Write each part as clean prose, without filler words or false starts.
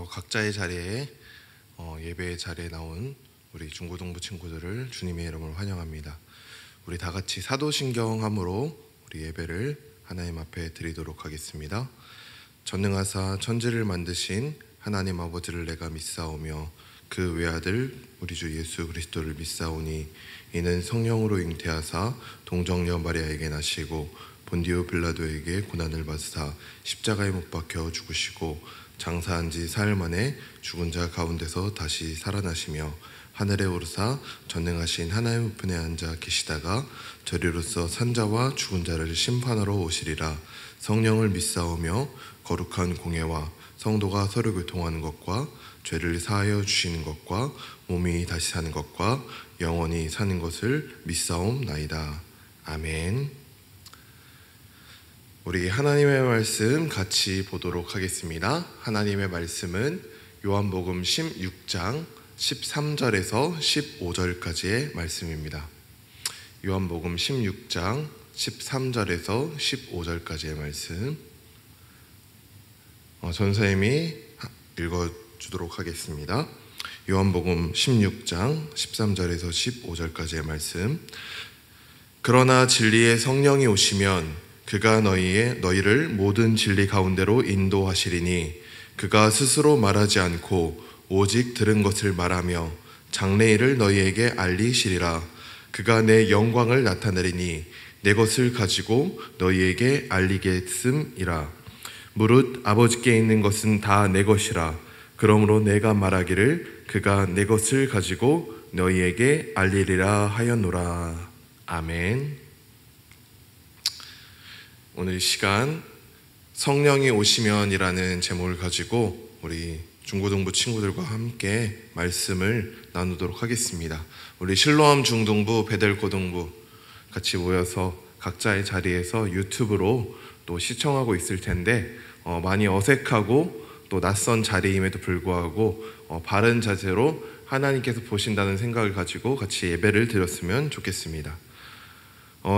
각자의 자리에 예배의 자리에 나온 우리 중고등부 친구들을 주님의 이름으로 환영합니다. 우리 다 같이 사도신경함으로 우리 예배를 하나님 앞에 드리도록 하겠습니다. 전능하사 천지를 만드신 하나님 아버지를 내가 믿사오며 그 외아들 우리 주 예수 그리스도를 믿사오니 이는 성령으로 잉태하사 동정녀 마리아에게 나시고 본디오 빌라도에게 고난을 받으사 십자가에 못 박혀 죽으시고 장사한 지 사흘 만에 죽은 자 가운데서 다시 살아나시며 하늘에 오르사 전능하신 하나님 우편에 앉아 계시다가 저리로서 산자와 죽은 자를 심판하러 오시리라. 성령을 믿사오며 거룩한 공예와 성도가 서로 교통하는 것과 죄를 사하여 주시는 것과 몸이 다시 사는 것과 영원히 사는 것을 믿사옵나이다. 아멘. 우리 하나님의 말씀 같이 보도록 하겠습니다. 하나님의 말씀은 요한복음 16장 13절에서 15절까지의 말씀입니다. 요한복음 16장 13절에서 15절까지의 말씀 전사님이 읽어주도록 하겠습니다. 요한복음 16장 13절에서 15절까지의 말씀. 그러나 진리의 성령이 오시면 그가 너희를 모든 진리 가운데로 인도하시리니 그가 스스로 말하지 않고 오직 들은 것을 말하며 장래일을 너희에게 알리시리라. 그가 내 영광을 나타내리니 내 것을 가지고 너희에게 알리겠음이라. 무릇 아버지께 있는 것은 다 내 것이라. 그러므로 내가 말하기를 그가 내 것을 가지고 너희에게 알리리라 하였노라. 아멘. 오늘 이 시간 성령이 오시면이라는 제목을 가지고 우리 중고등부 친구들과 함께 말씀을 나누도록 하겠습니다. 우리 실로암 중등부, 베델 고등부 같이 모여서 각자의 자리에서 유튜브로 또 시청하고 있을 텐데 많이 어색하고 또 낯선 자리임에도 불구하고 바른 자세로 하나님께서 보신다는 생각을 가지고 같이 예배를 드렸으면 좋겠습니다.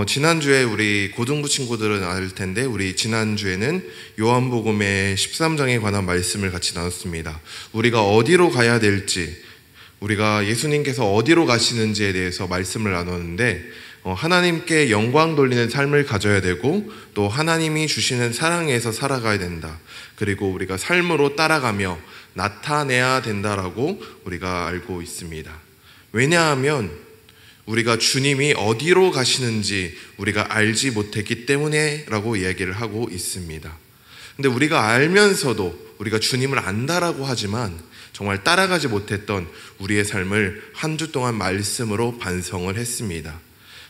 지난주에 우리 고등부 친구들은 알 텐데 우리 지난주에는 요한복음의 13장에 관한 말씀을 같이 나눴습니다. 우리가 어디로 가야 될지, 우리가 예수님께서 어디로 가시는지에 대해서 말씀을 나눴는데 하나님께 영광 돌리는 삶을 가져야 되고 또 하나님이 주시는 사랑에서 살아가야 된다. 그리고 우리가 삶으로 따라가며 나타내야 된다라고 우리가 알고 있습니다. 왜냐하면 우리가 주님이 어디로 가시는지 우리가 알지 못했기 때문에 라고 이야기를 하고 있습니다. 근데 우리가 알면서도 우리가 주님을 안다라고 하지만 정말 따라가지 못했던 우리의 삶을 한 주 동안 말씀으로 반성을 했습니다.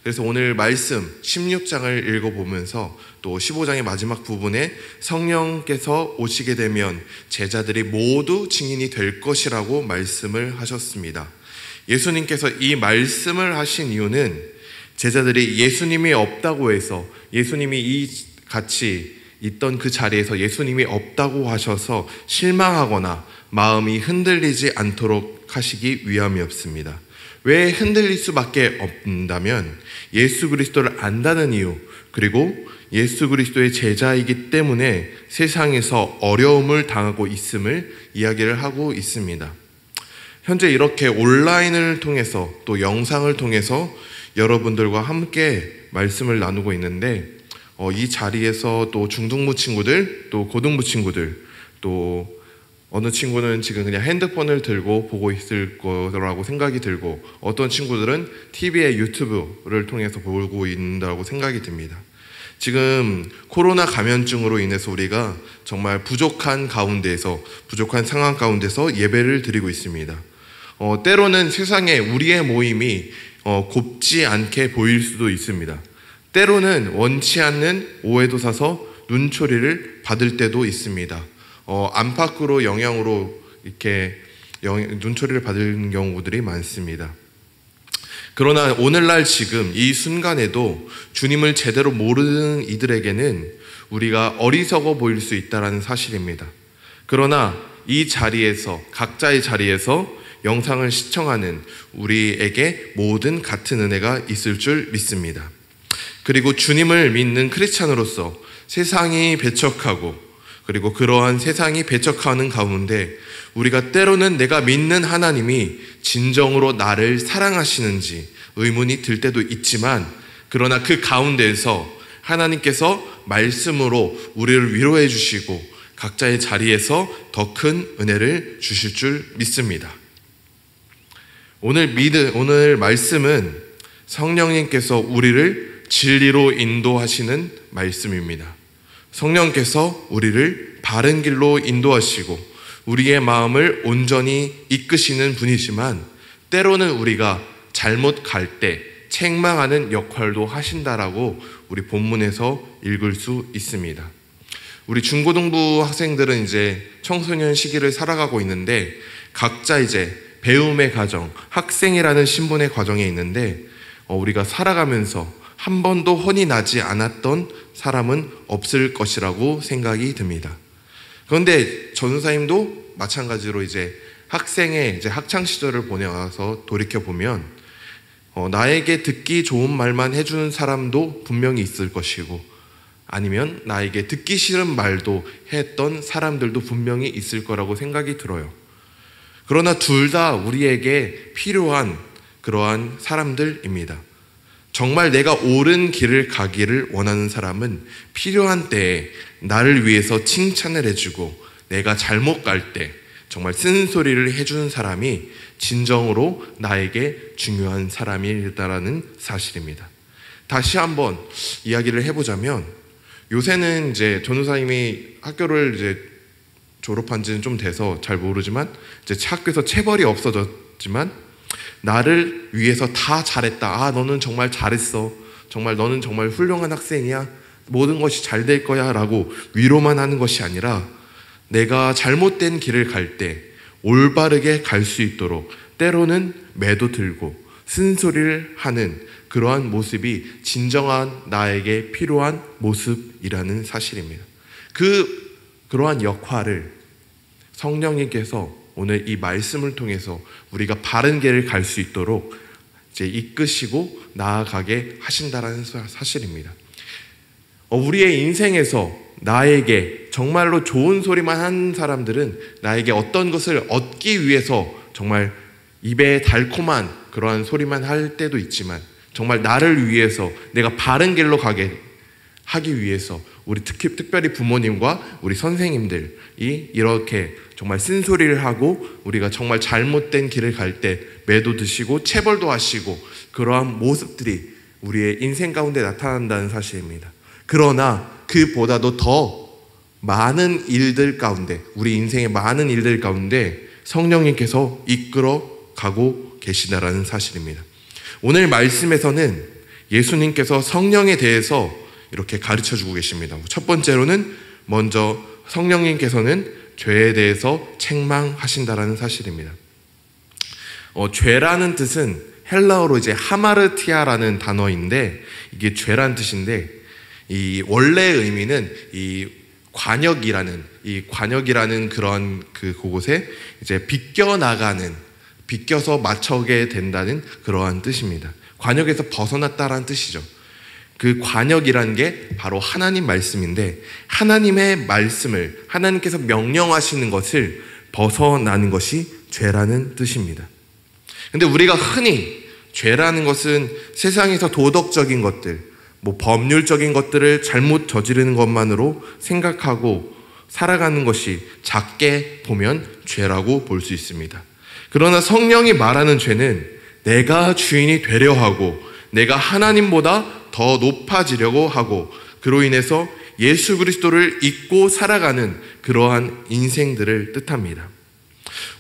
그래서 오늘 말씀 16장을 읽어보면서 또 15장의 마지막 부분에 성령께서 오시게 되면 제자들이 모두 증인이 될 것이라고 말씀을 하셨습니다. 예수님께서 이 말씀을 하신 이유는 제자들이 예수님이 없다고 해서 예수님이 같이 있던 그 자리에서 예수님이 없다고 하셔서 실망하거나 마음이 흔들리지 않도록 하시기 위함이었습니다. 왜 흔들릴 수밖에 없다면 예수 그리스도를 안다는 이유, 그리고 예수 그리스도의 제자이기 때문에 세상에서 어려움을 당하고 있음을 이야기를 하고 있습니다. 현재 이렇게 온라인을 통해서 또 영상을 통해서 여러분들과 함께 말씀을 나누고 있는데 이 자리에서 또 중등부 친구들, 또 고등부 친구들, 또 어느 친구는 지금 그냥 핸드폰을 들고 보고 있을 거라고 생각이 들고 어떤 친구들은 TV에 유튜브를 통해서 보고 있다고 생각이 듭니다. 지금 코로나 감염증으로 인해서 우리가 정말 부족한 상황 가운데서 예배를 드리고 있습니다. 때로는 세상에 우리의 모임이 곱지 않게 보일 수도 있습니다. 때로는 원치 않는 오해도 사서 눈초리를 받을 때도 있습니다. 안팎으로 영향으로 이렇게 눈초리를 받는 경우들이 많습니다. 그러나 오늘날 지금 이 순간에도 주님을 제대로 모르는 이들에게는 우리가 어리석어 보일 수 있다는 사실입니다. 그러나 이 자리에서 각자의 자리에서 영상을 시청하는 우리에게 모든 같은 은혜가 있을 줄 믿습니다. 그리고 주님을 믿는 크리스찬으로서 세상이 배척하고 그리고 그러한 세상이 배척하는 가운데 우리가 때로는 내가 믿는 하나님이 진정으로 나를 사랑하시는지 의문이 들 때도 있지만, 그러나 그 가운데에서 하나님께서 말씀으로 우리를 위로해 주시고 각자의 자리에서 더 큰 은혜를 주실 줄 믿습니다. 오늘 말씀은 성령님께서 우리를 진리로 인도하시는 말씀입니다. 성령께서 우리를 바른 길로 인도하시고 우리의 마음을 온전히 이끄시는 분이지만, 때로는 우리가 잘못 갈 때 책망하는 역할도 하신다라고 우리 본문에서 읽을 수 있습니다. 우리 중고등부 학생들은 이제 청소년 시기를 살아가고 있는데, 각자 이제 배움의 과정, 학생이라는 신분의 과정에 있는데, 우리가 살아가면서 한 번도 혼이 나지 않았던 사람은 없을 것이라고 생각이 듭니다. 그런데 전우사님도 마찬가지로 이제 학생의 이제 학창 시절을 보내와서 돌이켜 보면 나에게 듣기 좋은 말만 해주는 사람도 분명히 있을 것이고, 아니면 나에게 듣기 싫은 말도 했던 사람들도 분명히 있을 거라고 생각이 들어요. 그러나 둘 다 우리에게 필요한 그러한 사람들입니다. 정말 내가 옳은 길을 가기를 원하는 사람은 필요한 때에 나를 위해서 칭찬을 해주고, 내가 잘못 갈 때 정말 쓴소리를 해주는 사람이 진정으로 나에게 중요한 사람이다라는 사실입니다. 다시 한번 이야기를 해보자면, 요새는 이제 전우사님이 학교를 이제 졸업한 지는 좀 돼서 잘 모르지만, 이제 학교에서 체벌이 없어졌지만 나를 위해서 다 잘했다, 너는 정말 잘했어, 정말 너는 정말 훌륭한 학생이야, 모든 것이 잘 될 거야 라고 위로만 하는 것이 아니라, 내가 잘못된 길을 갈 때 올바르게 갈 수 있도록 때로는 매도 들고 쓴소리를 하는 그러한 모습이 진정한 나에게 필요한 모습이라는 사실입니다. 그러한 역할을 성령님께서 오늘 이 말씀을 통해서 우리가 바른 길을 갈 수 있도록 이제 이끄시고 나아가게 하신다라는 사실입니다. 우리의 인생에서 나에게 정말로 좋은 소리만 한 사람들은 나에게 어떤 것을 얻기 위해서 정말 입에 달콤한 그러한 소리만 할 때도 있지만, 정말 나를 위해서 내가 바른 길로 가게 하기 위해서 우리 특별히 부모님과 우리 선생님들이 이렇게 정말 쓴소리를 하고 우리가 정말 잘못된 길을 갈 때 매도 드시고 체벌도 하시고, 그러한 모습들이 우리의 인생 가운데 나타난다는 사실입니다. 그러나 그보다도 더 많은 일들 가운데, 우리 인생의 많은 일들 가운데 성령님께서 이끌어 가고 계시다라는 사실입니다. 오늘 말씀에서는 예수님께서 성령에 대해서 이렇게 가르쳐주고 계십니다. 첫 번째로는 먼저 성령님께서는 죄에 대해서 책망하신다라는 사실입니다. 죄라는 뜻은 헬라어로 이제 하마르티아라는 단어인데, 이게 죄란 뜻인데, 이 원래의 의미는 이 관역이라는 그런 그곳에 이제 비껴서 맞춰게 된다는 그러한 뜻입니다. 관역에서 벗어났다라는 뜻이죠. 그 관역이라는 게 바로 하나님 말씀인데, 하나님의 말씀을, 하나님께서 명령하시는 것을 벗어나는 것이 죄라는 뜻입니다. 근데 우리가 흔히 죄라는 것은 세상에서 도덕적인 것들, 법률적인 것들을 잘못 저지르는 것만으로 생각하고 살아가는 것이 작게 보면 죄라고 볼 수 있습니다. 그러나 성령이 말하는 죄는 내가 주인이 되려 하고 내가 하나님보다 더 높아지려고 하고, 그로 인해서 예수 그리스도를 잊고 살아가는 그러한 인생들을 뜻합니다.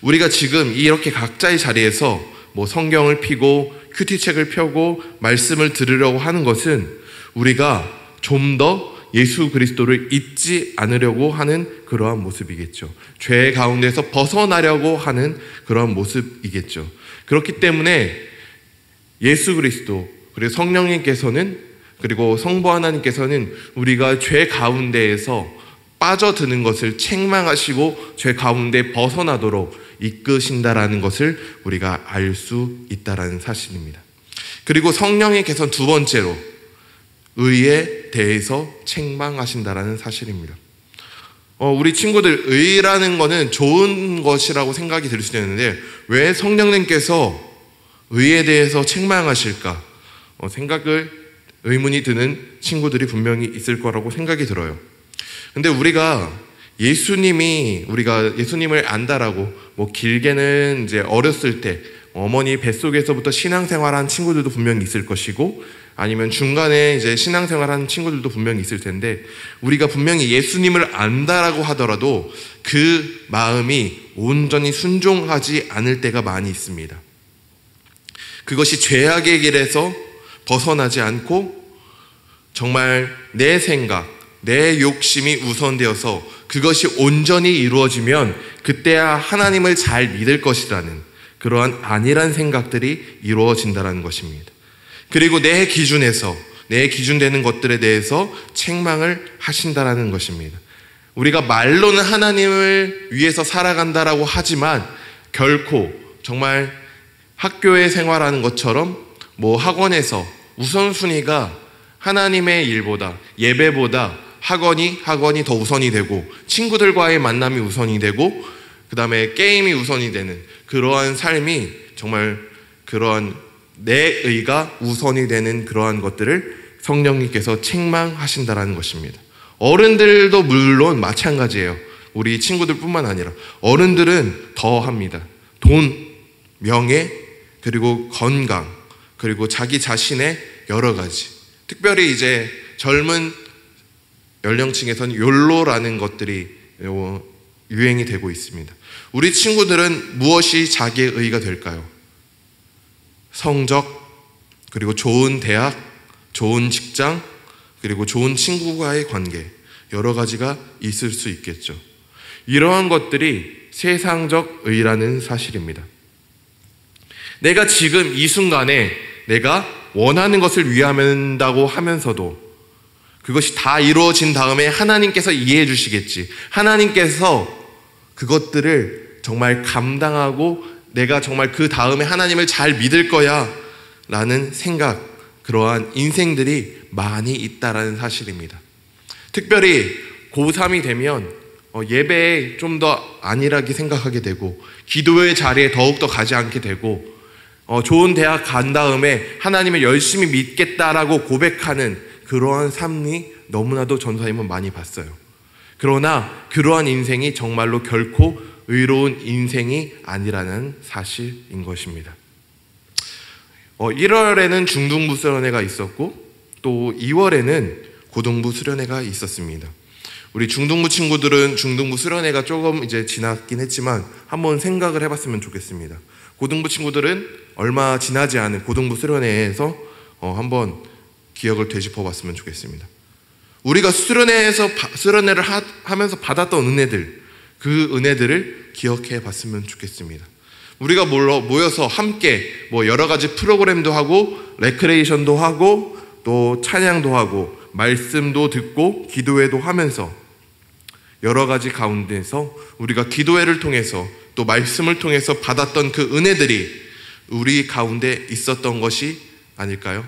우리가 지금 이렇게 각자의 자리에서 성경을 펴고 큐티책을 펴고 말씀을 들으려고 하는 것은 우리가 좀 더 예수 그리스도를 잊지 않으려고 하는 그러한 모습이겠죠. 죄 가운데서 벗어나려고 하는 그러한 모습이겠죠. 그렇기 때문에 예수 그리스도, 그리고 성령님께서는, 그리고 성부 하나님께서는 우리가 죄 가운데에서 빠져드는 것을 책망하시고 죄 가운데 벗어나도록 이끄신다라는 것을 우리가 알 수 있다라는 사실입니다. 그리고 성령님께서는 두 번째로 의에 대해서 책망하신다라는 사실입니다. 우리 친구들, 의라는 거는 좋은 것이라고 생각이 들 수도 있는데 왜 성령님께서 의에 대해서 책망하실까? 의문이 드는 친구들이 분명히 있을 거라고 생각이 들어요. 근데 우리가 예수님을 안다라고 길게는 이제 어렸을 때 어머니 뱃속에서부터 신앙생활한 친구들도 분명히 있을 것이고, 아니면 중간에 이제 신앙생활한 친구들도 분명히 있을 텐데, 우리가 분명히 예수님을 안다라고 하더라도 그 마음이 온전히 순종하지 않을 때가 많이 있습니다. 그것이 죄악의 길에서 벗어나지 않고 정말 내 생각, 내 욕심이 우선되어서 그것이 온전히 이루어지면 그때야 하나님을 잘 믿을 것이라는 그러한 안일한 생각들이 이루어진다는 것입니다. 그리고 내 기준되는 것들에 대해서 책망을 하신다라는 것입니다. 우리가 말로는 하나님을 위해서 살아간다라고 하지만 결코 정말 학교에 생활하는 것처럼 학원에서 우선순위가 하나님의 일보다, 예배보다 학원이 더 우선이 되고, 친구들과의 만남이 우선이 되고, 그 다음에 게임이 우선이 되는 그러한 삶이, 정말 그러한 내 의가 우선이 되는 그러한 것들을 성령님께서 책망하신다라는 것입니다. 어른들도 물론 마찬가지예요. 우리 친구들뿐만 아니라 어른들은 더 합니다. 돈, 명예, 그리고 건강, 그리고 자기 자신의 여러 가지. 특별히 이제 젊은 연령층에서는 욜로라는 것들이 유행이 되고 있습니다. 우리 친구들은 무엇이 자기의 의의가 될까요? 성적, 그리고 좋은 대학, 좋은 직장, 그리고 좋은 친구와의 관계, 여러 가지가 있을 수 있겠죠. 이러한 것들이 세상적 의의라는 사실입니다. 내가 지금 이 순간에 내가 원하는 것을 위한다고 하면서도 그것이 다 이루어진 다음에 하나님께서 이해해 주시겠지, 하나님께서 그것들을 정말 감당하고 내가 정말 그 다음에 하나님을 잘 믿을 거야 라는 생각, 그러한 인생들이 많이 있다라는 사실입니다. 특별히 고3이 되면 예배에 좀 더 안일하게 생각하게 되고, 기도의 자리에 더욱더 가지 않게 되고, 좋은 대학 간 다음에 하나님을 열심히 믿겠다라고 고백하는 그러한 삶이 너무나도 전사님은 많이 봤어요. 그러나 그러한 인생이 정말로 결코 의로운 인생이 아니라는 사실인 것입니다. 1월에는 중등부 수련회가 있었고, 또 2월에는 고등부 수련회가 있었습니다. 우리 중등부 친구들은 중등부 수련회가 조금 이제 지났긴 했지만 한번 생각을 해봤으면 좋겠습니다. 고등부 친구들은 얼마 지나지 않은 고등부 수련회에서 한번 기억을 되짚어 봤으면 좋겠습니다. 우리가 수련회를 하면서 받았던 은혜들, 그 은혜들을 기억해 봤으면 좋겠습니다. 우리가 모여서 함께 여러 가지 프로그램도 하고, 레크레이션도 하고, 또 찬양도 하고, 말씀도 듣고, 기도회도 하면서 여러 가지 가운데서 우리가 기도회를 통해서 또 말씀을 통해서 받았던 그 은혜들이 우리 가운데 있었던 것이 아닐까요?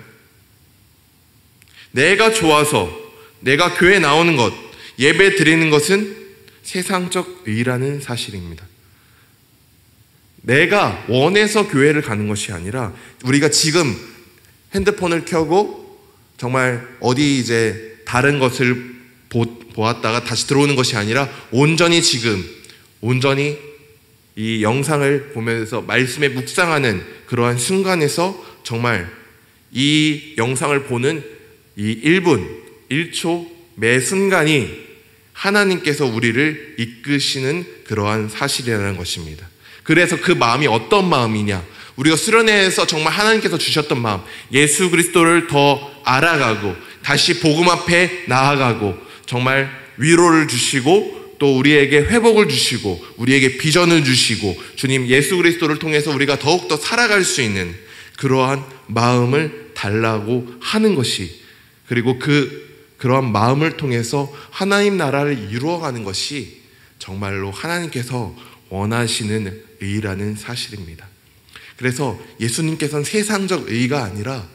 내가 좋아서 내가 교회 나오는 것, 예배 드리는 것은 세상적 의라는 사실입니다. 내가 원해서 교회를 가는 것이 아니라, 우리가 지금 핸드폰을 켜고 정말 어디 이제 다른 것을 보았다가 다시 들어오는 것이 아니라 온전히 이 영상을 보면서 말씀에 묵상하는 그러한 순간에서 정말 이 영상을 보는 이 1분, 1초 매 순간이 하나님께서 우리를 이끄시는 그러한 사실이라는 것입니다. 그래서 그 마음이 어떤 마음이냐, 우리가 수련회에서 정말 하나님께서 주셨던 마음, 예수 그리스도를 더 알아가고 다시 복음 앞에 나아가고 정말 위로를 주시고 또 우리에게 회복을 주시고 우리에게 비전을 주시고 주님 예수 그리스도를 통해서 우리가 더욱더 살아갈 수 있는 그러한 마음을 달라고 하는 것이, 그리고 그러한 마음을 통해서 하나님 나라를 이루어가는 것이 정말로 하나님께서 원하시는 의라는 사실입니다. 그래서 예수님께서는 세상적 의가 아니라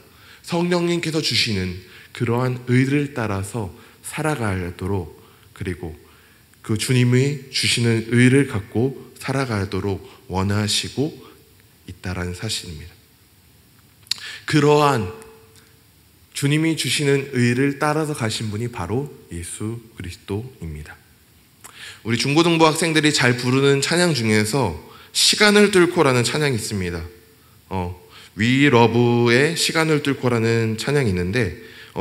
성령님께서 주시는 그러한 의를 따라서 살아가도록, 그리고 그 주님이 주시는 의를 갖고 살아가도록 원하시고 있다라는 사실입니다. 그러한 주님이 주시는 의를 따라서 가신 분이 바로 예수 그리스도입니다. 우리 중고등부 학생들이 잘 부르는 찬양 중에서 시간을 뚫고라는 찬양이 있습니다. We Love의 시간을 뚫고라는 찬양이 있는데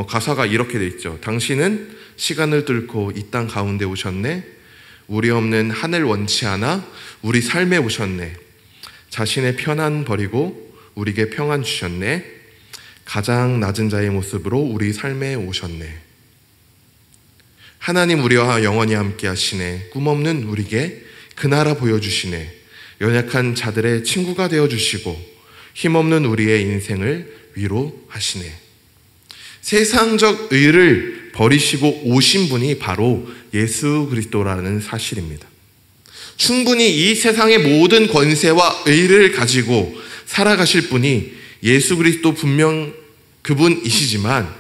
가사가 이렇게 돼 있죠. 당신은 시간을 뚫고 이 땅 가운데 오셨네. 우리 없는 하늘 원치 않아 우리 삶에 오셨네. 자신의 편안 버리고 우리에게 평안 주셨네. 가장 낮은 자의 모습으로 우리 삶에 오셨네. 하나님 우리와 영원히 함께 하시네. 꿈없는 우리에게 그 나라 보여주시네. 연약한 자들의 친구가 되어주시고 힘없는 우리의 인생을 위로하시네. 세상적 의를 버리시고 오신 분이 바로 예수 그리스도라는 사실입니다. 충분히 이 세상의 모든 권세와 의를 가지고 살아가실 분이 예수 그리스도 분명 그분이시지만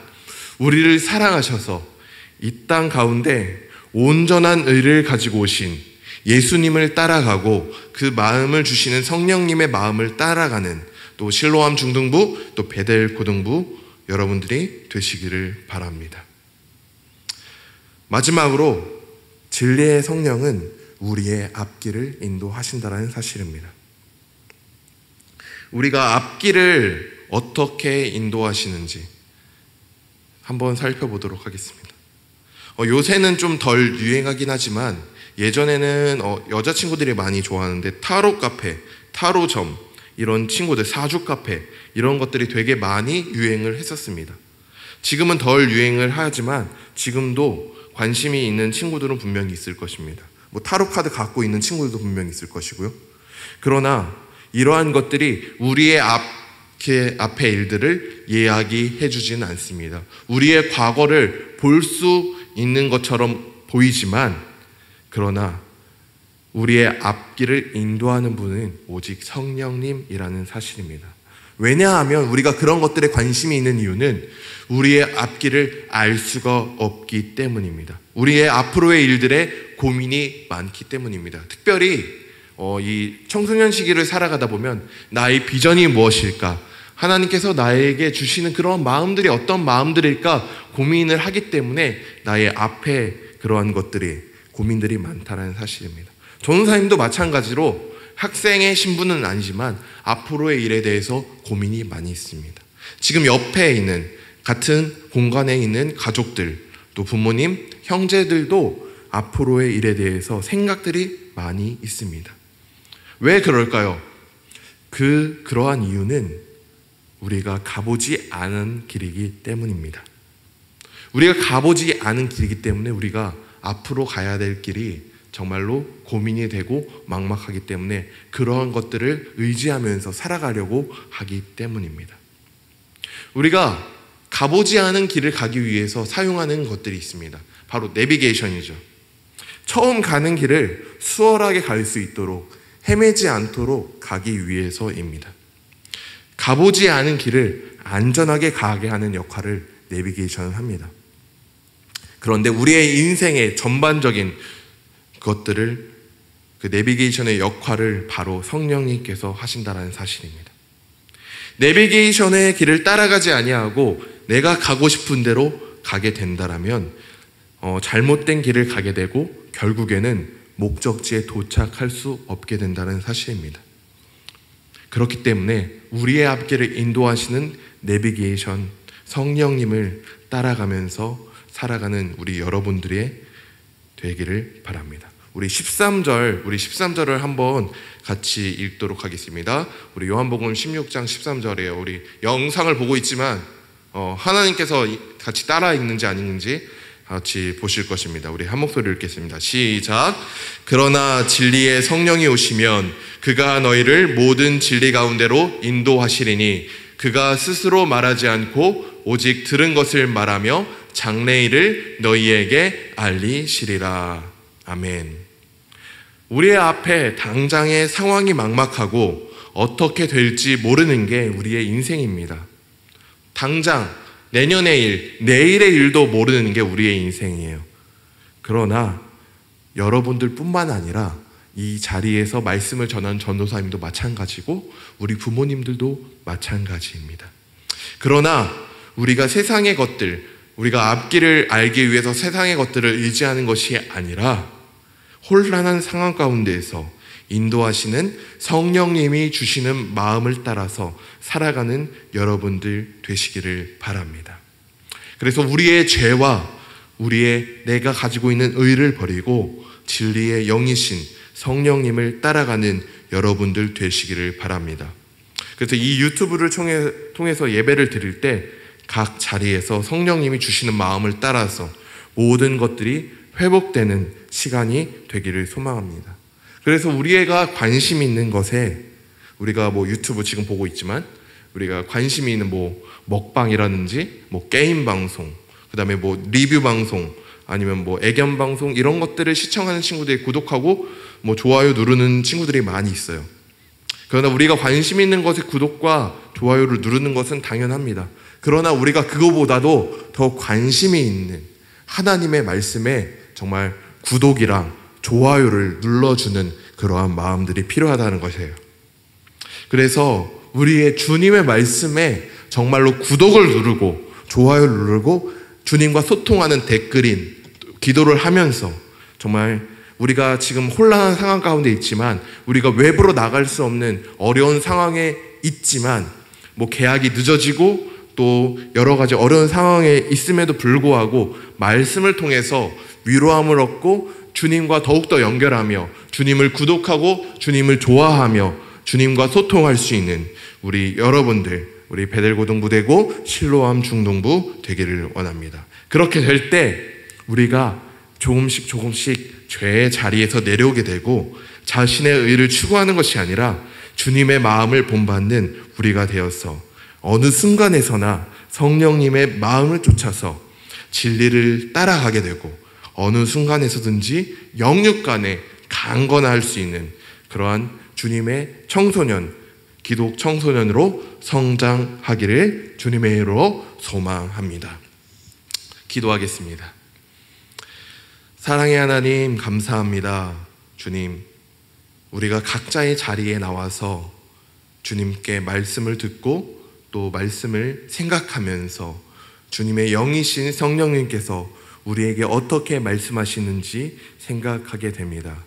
우리를 사랑하셔서 이 땅 가운데 온전한 의를 가지고 오신 예수님을 따라가고 그 마음을 주시는 성령님의 마음을 따라가는 또 실로암 중등부 또 베델 고등부 여러분들이 되시기를 바랍니다. 마지막으로 진리의 성령은 우리의 앞길을 인도하신다는 사실입니다. 우리가 앞길을 어떻게 인도하시는지 한번 살펴보도록 하겠습니다. 요새는 좀 덜 유행하긴 하지만 예전에는 여자친구들이 많이 좋아하는데 타로 카페, 타로점 이런 친구들, 사주 카페 이런 것들이 되게 많이 유행을 했었습니다. 지금은 덜 유행을 하지만 지금도 관심이 있는 친구들은 분명히 있을 것입니다. 타로 카드 갖고 있는 친구들도 분명히 있을 것이고요. 그러나 이러한 것들이 우리의 앞의 일들을 이야기해 주지는 않습니다. 우리의 과거를 볼 수 있는 것처럼 보이지만 그러나 우리의 앞길을 인도하는 분은 오직 성령님이라는 사실입니다. 왜냐하면 우리가 그런 것들에 관심이 있는 이유는 우리의 앞길을 알 수가 없기 때문입니다. 우리의 앞으로의 일들에 고민이 많기 때문입니다. 특별히 이 청소년 시기를 살아가다 보면 나의 비전이 무엇일까? 하나님께서 나에게 주시는 그런 마음들이 어떤 마음들일까 고민을 하기 때문에 나의 앞에 그러한 것들이 고민들이 많다는 사실입니다. 전도사님도 마찬가지로 학생의 신분은 아니지만 앞으로의 일에 대해서 고민이 많이 있습니다. 지금 옆에 있는 같은 공간에 있는 가족들 또 부모님, 형제들도 앞으로의 일에 대해서 생각들이 많이 있습니다. 왜 그럴까요? 그러한 이유는 우리가 가보지 않은 길이기 때문입니다. 우리가 가보지 않은 길이기 때문에 우리가 앞으로 가야 될 길이 정말로 고민이 되고 막막하기 때문에 그러한 것들을 의지하면서 살아가려고 하기 때문입니다. 우리가 가보지 않은 길을 가기 위해서 사용하는 것들이 있습니다. 바로 내비게이션이죠. 처음 가는 길을 수월하게 갈 수 있도록 헤매지 않도록 가기 위해서입니다. 가보지 않은 길을 안전하게 가게 하는 역할을 내비게이션은 합니다. 그런데 우리의 인생의 전반적인 것들을 그 내비게이션의 역할을 바로 성령님께서 하신다는 사실입니다. 내비게이션의 길을 따라가지 아니하고 내가 가고 싶은 대로 가게 된다라면 잘못된 길을 가게 되고 결국에는 목적지에 도착할 수 없게 된다는 사실입니다. 그렇기 때문에 우리의 앞길을 인도하시는 내비게이션 성령님을 따라가면서 살아가는 우리 여러분들의 되기를 바랍니다. 우리 13절을 한번 같이 읽도록 하겠습니다. 우리 요한복음 16장 13절이에요. 우리 영상을 보고 있지만 하나님께서 같이 따라 읽는지 안 읽는지 같이 보실 것입니다. 우리 한 목소리 읽겠습니다. 시작. 그러나 진리의 성령이 오시면 그가 너희를 모든 진리 가운데로 인도하시리니 그가 스스로 말하지 않고 오직 들은 것을 말하며 장래일을 너희에게 알리시리라. 아멘. 우리의 앞에 당장의 상황이 막막하고 어떻게 될지 모르는 게 우리의 인생입니다. 당장 내년의 일, 내일의 일도 모르는 게 우리의 인생이에요. 그러나 여러분들뿐만 아니라 이 자리에서 말씀을 전하는 전도사님도 마찬가지고 우리 부모님들도 마찬가지입니다. 그러나 우리가 세상의 것들, 우리가 앞길을 알기 위해서 세상의 것들을 의지하는 것이 아니라 혼란한 상황 가운데에서 인도하시는 성령님이 주시는 마음을 따라서 살아가는 여러분들 되시기를 바랍니다. 그래서 우리의 죄와 내가 가지고 있는 의를 버리고 진리의 영이신 성령님을 따라가는 여러분들 되시기를 바랍니다. 그래서 이 유튜브를 통해서 예배를 드릴 때 각 자리에서 성령님이 주시는 마음을 따라서 모든 것들이 회복되는 시간이 되기를 소망합니다. 그래서 우리가 관심 있는 것에, 우리가 유튜브 지금 보고 있지만 우리가 관심이 있는 먹방이라든지 게임 방송, 그 다음에 리뷰 방송, 아니면 애견 방송, 이런 것들을 시청하는 친구들이 구독하고 좋아요 누르는 친구들이 많이 있어요. 그러나 우리가 관심 있는 것에 구독과 좋아요를 누르는 것은 당연합니다. 그러나 우리가 그거보다도 더 관심이 있는 하나님의 말씀에 정말 구독이랑 좋아요를 눌러주는 그러한 마음들이 필요하다는 것이에요. 그래서 우리의 주님의 말씀에 정말로 구독을 누르고 좋아요를 누르고 주님과 소통하는 댓글인 기도를 하면서 정말 우리가 지금 혼란한 상황 가운데 있지만, 우리가 외부로 나갈 수 없는 어려운 상황에 있지만, 계약이 늦어지고 또 여러 가지 어려운 상황에 있음에도 불구하고 말씀을 통해서 위로함을 얻고 주님과 더욱더 연결하며 주님을 구독하고 주님을 좋아하며 주님과 소통할 수 있는 우리 여러분들, 우리 베델고등부대고 실로암 중동부 되기를 원합니다. 그렇게 될 때 우리가 조금씩 죄의 자리에서 내려오게 되고 자신의 의를 추구하는 것이 아니라 주님의 마음을 본받는 우리가 되어서 어느 순간에서나 성령님의 마음을 쫓아서 진리를 따라가게 되고 어느 순간에서든지 영육간에 강건할 수 있는 그러한 주님의 청소년, 기독 청소년으로 성장하기를 주님의 이름으로 소망합니다. 기도하겠습니다. 사랑의 하나님, 감사합니다. 주님, 우리가 각자의 자리에 나와서 주님께 말씀을 듣고 또 말씀을 생각하면서 주님의 영이신 성령님께서 우리에게 어떻게 말씀하시는지 생각하게 됩니다.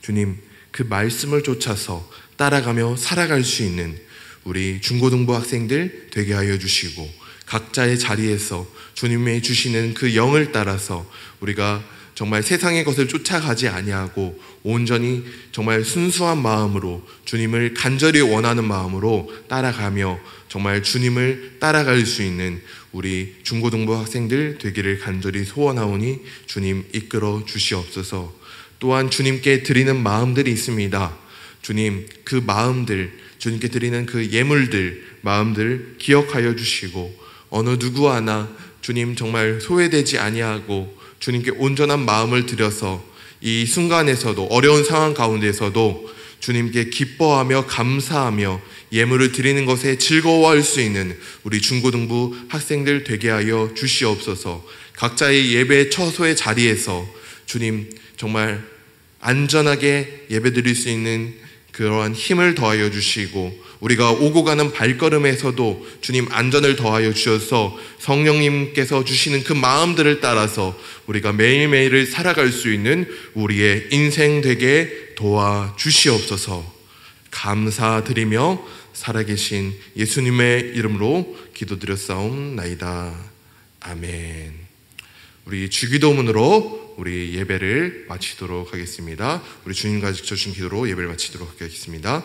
주님, 그 말씀을 쫓아서 따라가며 살아갈 수 있는 우리 중고등부 학생들 되게 하여 주시고, 각자의 자리에서 주님이 주시는 그 영을 따라서 우리가 정말 세상의 것을 쫓아가지 아니하고 온전히 정말 순수한 마음으로 주님을 간절히 원하는 마음으로 따라가며 정말 주님을 따라갈 수 있는 우리 중고등부 학생들 되기를 간절히 소원하오니 주님 이끌어 주시옵소서. 또한 주님께 드리는 마음들이 있습니다. 주님, 그 마음들, 주님께 드리는 그 예물들, 마음들 기억하여 주시고 어느 누구 하나 주님 정말 소외되지 아니하고 주님께 온전한 마음을 들여서 이 순간에서도 어려운 상황 가운데서도 주님께 기뻐하며 감사하며 예물을 드리는 것에 즐거워할 수 있는 우리 중고등부 학생들 되게 하여 주시옵소서. 각자의 예배 처소의 자리에서 주님 정말 안전하게 예배드릴 수 있는 그러한 힘을 더하여 주시고 우리가 오고 가는 발걸음에서도 주님 안전을 더하여 주셔서 성령님께서 주시는 그 마음들을 따라서 우리가 매일매일을 살아갈 수 있는 우리의 인생 되게 도와주시옵소서. 감사드리며 살아계신 예수님의 이름으로 기도드렸사옵나이다. 아멘. 우리 주기도문으로 우리 예배를 마치도록 하겠습니다. 우리 주님과 주신 기도로 예배를 마치도록 하겠습니다.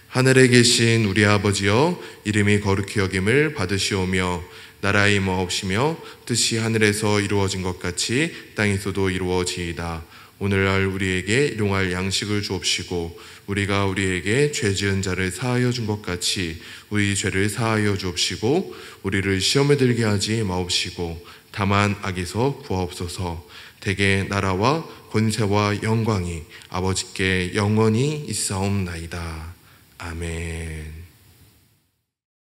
하늘에 계신 우리 아버지여, 이름이 거룩히 여김을 받으시오며 나라의 임하옵시며 뜻이 하늘에서 이루어진 것 같이 땅에서도 이루어지이다. 오늘날 우리에게 일용할 양식을 주옵시고 우리가 우리에게 죄 지은 자를 사하여 준 것 같이 우리 죄를 사하여 주옵시고 우리를 시험에 들게 하지 마옵시고 다만 악에서 구하옵소서. 대개 나라와 권세와 영광이 아버지께 영원히 있사옵나이다. 아멘.